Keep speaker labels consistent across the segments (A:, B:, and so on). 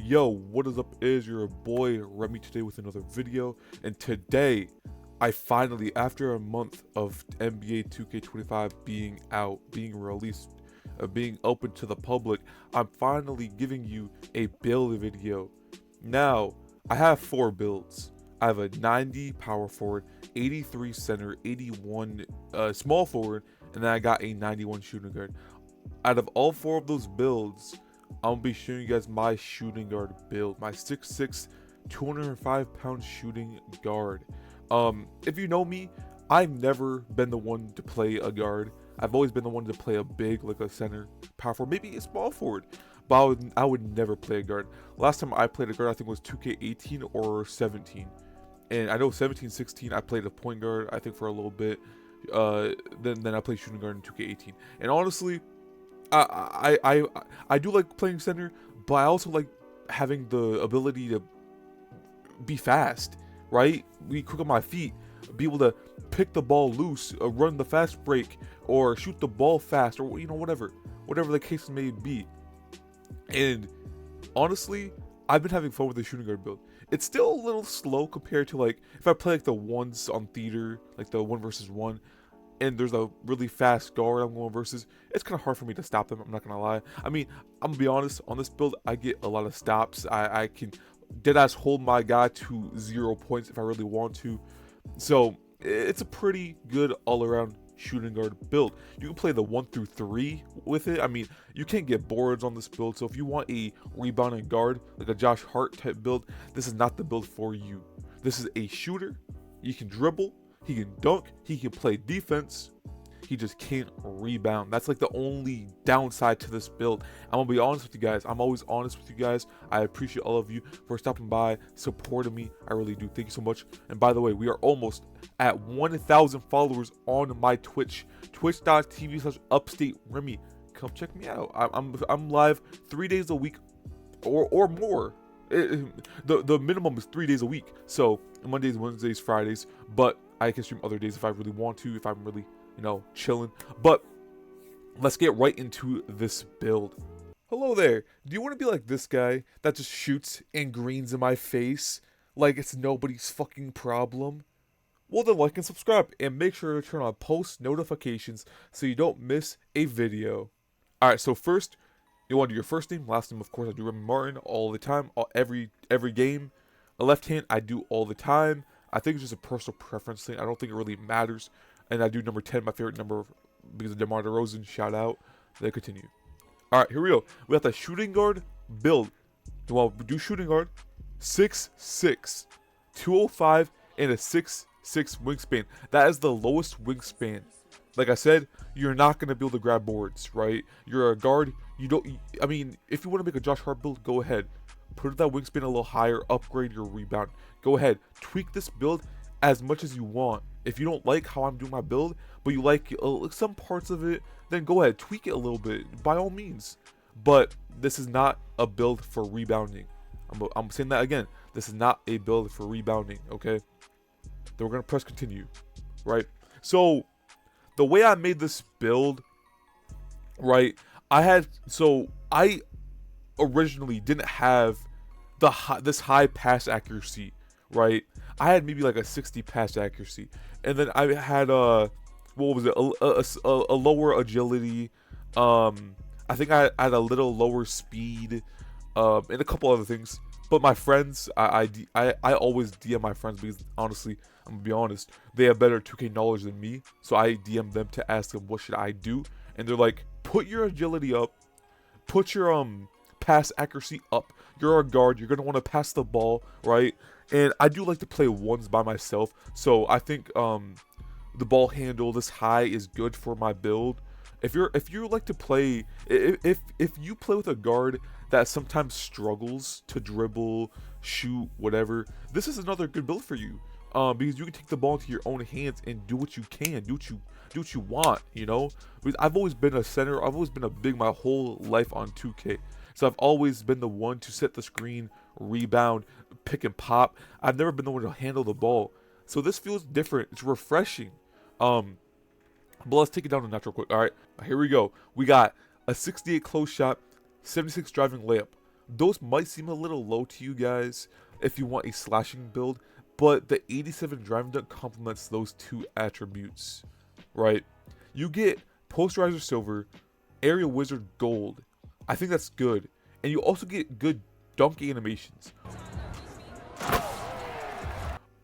A: Yo, what is up? Is your boy Remy today with another video, and today I finally, after a month of NBA 2K25 being out, being released, being open to the public, I'm finally giving you a build video. Now, I have 4 builds. I have a 90 power forward, 83 center, 81 small forward, and then I got a 91 shooting guard. Out of all 4 of those builds, I'm gonna be showing you guys my shooting guard build, my 6'6", 205-pound shooting guard. If you know me, I've never been the one to play a guard. I've always been the one to play a big, like a center, power forward, maybe a small forward. But I would never play a guard. Last time I played a guard, I think was 2K18 or 17. And I know 17, 16, I played a point guard, I think for a little bit. Then I played shooting guard in 2K18. And honestly, I do like playing center, but I also like having the ability to be fast, right? Be quick on my feet, be able to pick the ball loose, run the fast break, or shoot the ball fast, or whatever the case may be. And honestly, I've been having fun with the shooting guard build. It's still a little slow compared to like if I play like the ones on theater, like the 1v1. And there's a really fast guard I'm going versus, it's kind of hard for me to stop them, I'm not gonna lie. I mean, I'm gonna be honest, on this build, I get a lot of stops. I can deadass hold my guy to 0 points if I really want to. So, it's a pretty good all-around shooting guard build. You can play the 1 through 3 with it. I mean, you can't get boards on this build, so if you want a rebounding guard, like a Josh Hart type build, this is not the build for you. This is a shooter. You can dribble, he can dunk, he can play defense, he just can't rebound. That's like the only downside to this build. I'm gonna be honest with you guys. I'm always honest with you guys. I appreciate all of you for stopping by, supporting me. I really do. Thank you so much. And by the way, we are almost at 1,000 followers on my Twitch, twitch.tv/upstateremy. Come check me out. I'm live 3 days a week or more. The minimum is 3 days a week. So Mondays, Wednesdays, Fridays, but I can stream other days if I really want to, if I'm really, chilling. But let's get right into this build. Hello there. Do you want to be like this guy that just shoots and greens in my face like it's nobody's fucking problem? Well then, like and subscribe, and make sure to turn on post notifications so you don't miss a video. Alright, so first, you want to do your first name, last name, of course. I do Remy Martin all the time, every game. A left hand, I do all the time. I think it's just a personal preference thing. I don't think it really matters. And I do number 10, my favorite number, because of DeMar DeRozan. Shout out. Then continue. All right, here we go. We got the shooting guard build. Well, we do shooting guard, 6'6", 205, and a 6'6" wingspan. That is the lowest wingspan. Like I said, you're not going to be able to grab boards, right? You're a guard. I mean, if you want to make a Josh Hart build, go ahead. Put that wingspan a little higher, upgrade your rebound. Go ahead, tweak this build as much as you want. If you don't like how I'm doing my build, but you like some parts of it, then go ahead, tweak it a little bit, by all means. But this is not a build for rebounding. I'm saying that again. This is not a build for rebounding, okay? Then we're going to press continue, right? So, the way I made this build, right, I originally didn't have this high pass accuracy, right? I had maybe like a 60 pass accuracy, and then I had a lower agility. I think I had a little lower speed, and a couple other things. But my friends, I always DM my friends because honestly, I'm gonna be honest, they have better 2K knowledge than me. So I DM them to ask them what should I do, and they're like, put your agility up, put your pass accuracy up. You're a guard, you're gonna want to pass the ball, right? And I do like to play ones by myself, so I think the ball handle this high is good for my build. If you like to play, if you play with a guard that sometimes struggles to dribble, shoot, whatever, this is another good build for you. Because you can take the ball into your own hands and do what you can, do what you want, Because I've always been a center, I've always been a big my whole life on 2K. So I've always been the one to set the screen, rebound, pick and pop. I've never been the one to handle the ball. So this feels different. It's refreshing. But let's take it down a notch real quick. All right, here we go. We got a 68 close shot, 76 driving layup, those might seem a little low to you guys if you want a slashing build, but the 87 driving dunk complements those two attributes, right? You get Posterizer Silver, Aerial Wizard Gold. I think that's good. And you also get good dunk animations.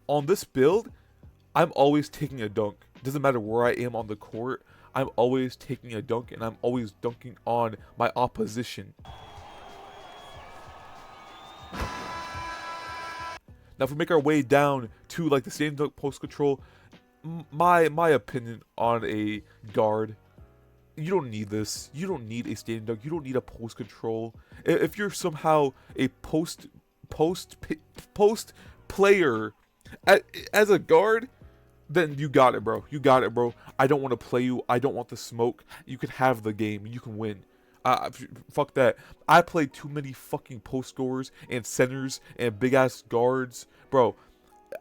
A: On this build, I'm always taking a dunk. Doesn't matter where I am on the court, I'm always taking a dunk, and I'm always dunking on my opposition. Now, if we make our way down to like the standing dunk post control, my opinion on a guard, you don't need this. You don't need a standing dunk. You don't need a post control. If you're somehow a post player as a guard, then you got it, bro. You got it, bro. I don't want to play you. I don't want the smoke. You can have the game. You can win. Fuck that. I play too many fucking post scorers and centers and big ass guards, bro.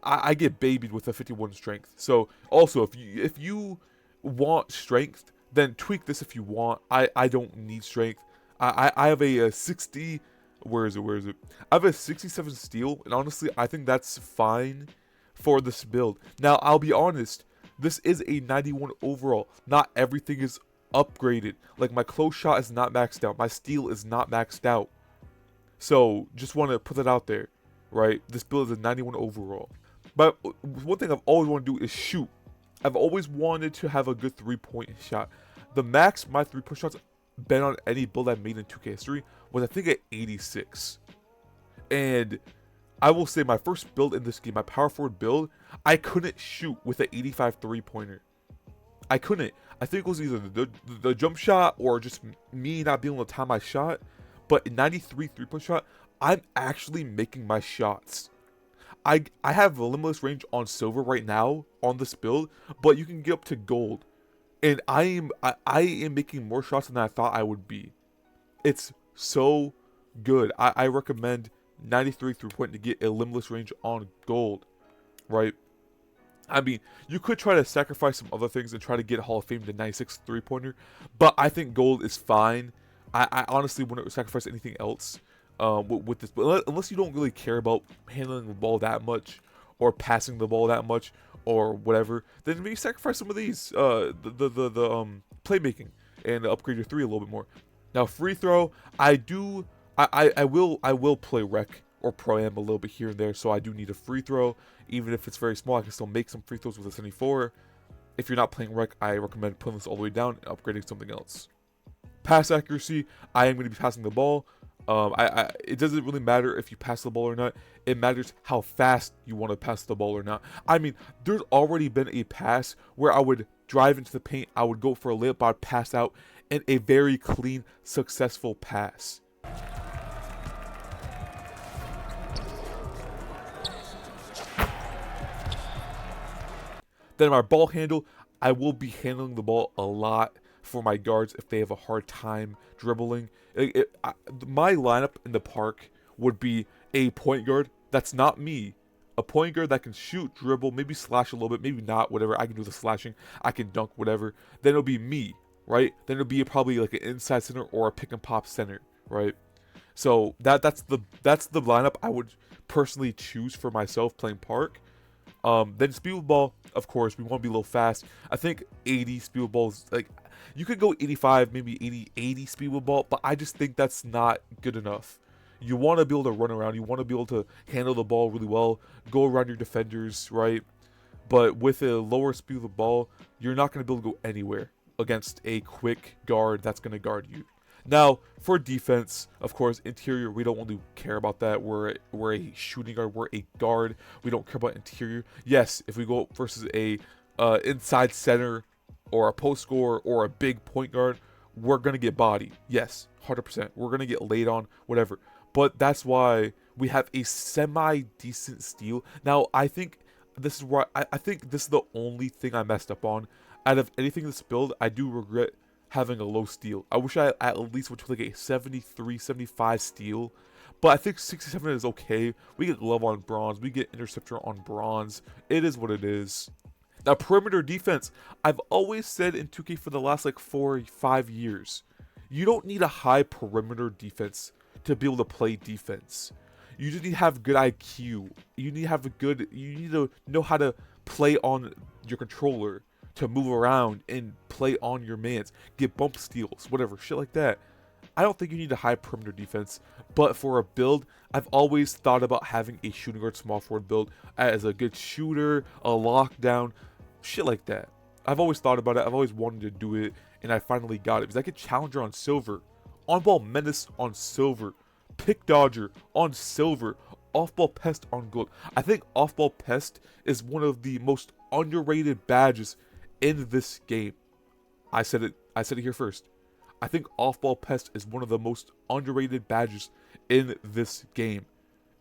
A: I get babied with a 51 strength. So also, if you want strength, then tweak this if you want. I don't need strength. I have a 60. Where is it? I have a 67 steel, and honestly, I think that's fine for this build. Now, I'll be honest. This is a 91 overall. Not everything is upgraded. Like, my close shot is not maxed out. My steel is not maxed out. So just want to put that out there, right? This build is a 91 overall. But one thing I've always wanted to do is shoot. I've always wanted to have a good 3-point shot. The max my 3-point shots been on any build I made in 2K3 was, I think, at 86. And I will say my first build in this game, my power forward build, I couldn't shoot with an 85 3-pointer. I couldn't. I think it was either the jump shot or just me not being able to time my shot. But in 93 3-point shot, I'm actually making my shots. I have a limitless range on silver right now on this build, but you can get up to gold. And I am making more shots than I thought I would be. It's so good. I recommend 93 3-point to get a limitless range on gold, right? I mean, you could try to sacrifice some other things and try to get Hall of Fame to 96 3-pointer, but I think gold is fine. I honestly wouldn't sacrifice anything else with this, but unless you don't really care about handling the ball that much or passing the ball that much or whatever, then maybe sacrifice some of these the playmaking and upgrade your 3 a little bit more. Now, free throw, I will play rec or pro-am a little bit here and there, so I do need a free throw. Even if it's very small, I can still make some free throws with a 74. If you're not playing rec, I recommend putting this all the way down and upgrading something else. Pass accuracy, I am going to be passing the ball. It doesn't really matter if you pass the ball or not. It matters how fast you want to pass the ball or not. I mean, there's already been a pass where I would drive into the paint, I would go for a layup, I'd pass out, and a very clean, successful pass. Then my ball handle, I will be handling the ball a lot for my guards if they have a hard time dribbling. My lineup in the park would be a point guard that's not me. A point guard that can shoot, dribble, maybe slash a little bit, maybe not, whatever. I can do the slashing, I can dunk, whatever. Then it'll be me, right? Then it'll be probably like an inside center or a pick and pop center, right? So that's the lineup I would personally choose for myself playing park. Then speed with ball, of course, we want to be a little fast. I think 80 speed with balls, like, you could go 85, maybe 80 speed with ball, but I just think that's not good enough. You want to be able to run around, you want to be able to handle the ball really well, go around your defenders, right? But with a lower speed with the ball, you're not going to be able to go anywhere against a quick guard that's going to guard you. Now, for defense, of course, interior, we don't really care about that. We're a shooting guard. We're a guard. We don't care about interior. Yes, if we go versus a inside center or a post scorer or a big point guard, we're going to get bodied. Yes, 100%. We're going to get laid on, whatever. But that's why we have a semi-decent steal. Now, I think this is where I think this is the only thing I messed up on. Out of anything in this build, I do regret having a low steal. I wish I at least went to like a 73, 75 steal, but I think 67 is okay. We get glove on bronze, we get interceptor on bronze. It is what it is. Now, perimeter defense, I've always said in 2K for the last like 4 or 5 years, you don't need a high perimeter defense to be able to play defense. You just need to have good IQ. You need to know how to play on your controller, to move around and play on your mans, get bump steals, whatever, shit like that. I don't think you need a high perimeter defense, but for a build, I've always thought about having a shooting guard small forward build as a good shooter, a lockdown, shit like that. I've always thought about it. I've always wanted to do it, and I finally got it because I could challenger on silver, on ball menace on silver, pick dodger on silver, off ball pest on gold. I think off ball pest is one of the most underrated badges in this game. I said it here first. I think off-ball pest is one of the most underrated badges in this game.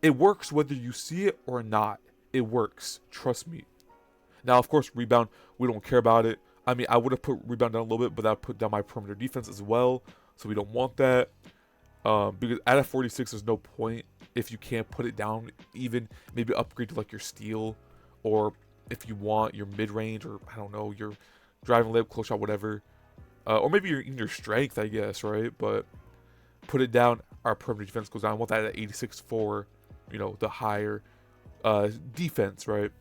A: It works whether you see it or not. It works. Trust me. Now, of course, rebound, we don't care about it. I mean, I would have put rebound down a little bit, but that would put down my perimeter defense as well. So we don't want that. Because at a 46, there's no point if you can't put it down. Even maybe upgrade to like your steal, or if you want your mid-range, or I don't know, your driving layup, close shot, whatever. Or maybe in your strength, I guess, right? But put it down, our perimeter defense goes down. I want that at 86 for, the higher defense, right?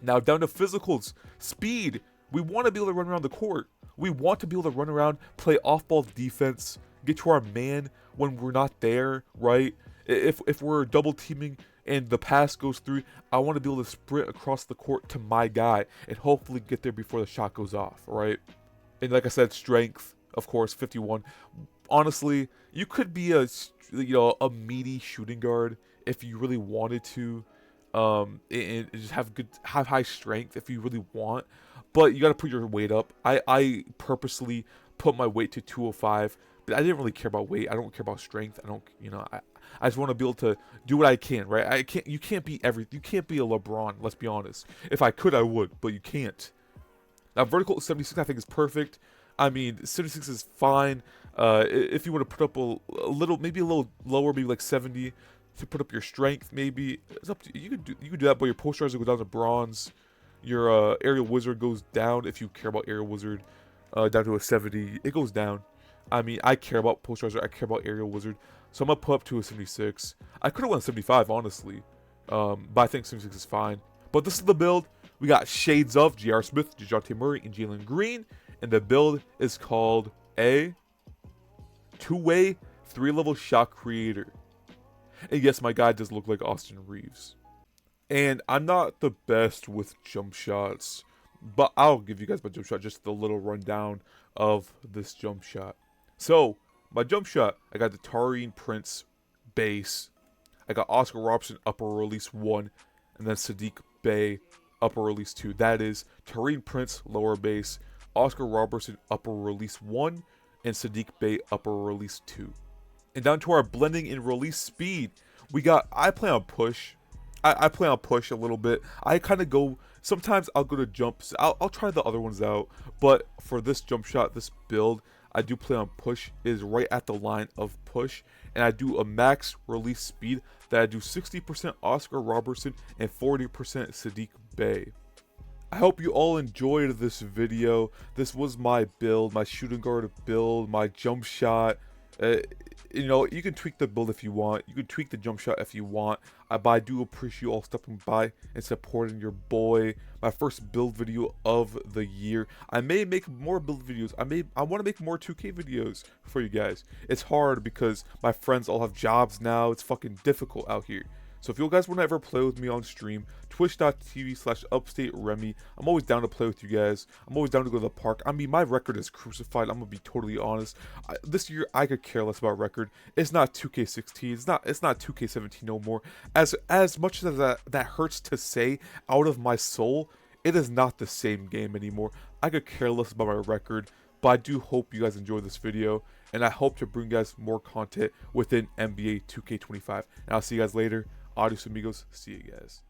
A: Now down to physicals, speed. We want to be able to run around the court. We want to be able to run around, play off-ball defense, get to our man when we're not there, right? If we're double teaming and the pass goes through, I want to be able to sprint across the court to my guy and hopefully get there before the shot goes off, right? And like I said, strength, of course, 51. Honestly, you could be a meaty shooting guard if you really wanted to, and just have high strength if you really want. But you got to put your weight up. I purposely put my weight to 205, but I didn't really care about weight. I don't care about strength. I just want to be able to do what I can, right? You can't be a LeBron, let's be honest. If I could, I would, but you can't. Now, vertical 76, I think, is perfect. I mean, 76 is fine. If you want to put up a little, maybe a little lower, maybe like 70, to put up your strength, maybe it's up to you. You could do that, but your posterizer will go down to bronze. Your aerial wizard goes down if you care about aerial wizard, down to a 70. It goes down. I mean, I care about posterizer. I care about aerial wizard, so I'm gonna put up to a 76. I could have went 75, honestly, but I think 76 is fine. But this is the build. We got shades of J.R. Smith, DeJounte Murray, and Jalen Green. And the build is called a two-way, three-level shot creator. And yes, my guy does look like Austin Reeves. And I'm not the best with jump shots, but I'll give you guys my jump shot, just a little rundown of this jump shot. So, my jump shot, I got the Taurean Prince base. I got Oscar Robertson upper release 1, and then Saddiq Bey upper release 2. That is Taurean Prince lower base, Oscar Robertson upper release 1, and Saddiq Bey upper release 2. And down to our blending and release speed, I play on push. I play on push a little bit. I kind of go, sometimes I'll go to jumps. I'll try the other ones out, but for this jump shot, this build, I do play on push. It is right at the line of push, and I do a max release speed that I do 60% Oscar Robertson and 40% Saddiq Bey. I hope you all enjoyed this video. This was my build, my shooting guard build, my jump shot. You can tweak the build if you want. You can tweak the jump shot if you want. But I do appreciate you all stopping by and supporting your boy. My first build video of the year. I may make more build videos. I want to make more 2K videos for you guys. It's hard because my friends all have jobs now. It's fucking difficult out here. So if you guys want to ever play with me on stream, twitch.tv/UpstateRemy. I'm always down to play with you guys. I'm always down to go to the park. I mean, my record is crucified. I'm going to be totally honest. This year, I could care less about record. It's not 2K16. It's not 2K17 no more. As much as that hurts to say out of my soul, it is not the same game anymore. I could care less about my record. But I do hope you guys enjoyed this video, and I hope to bring you guys more content within NBA 2K25. And I'll see you guys later. Adios amigos. See you guys.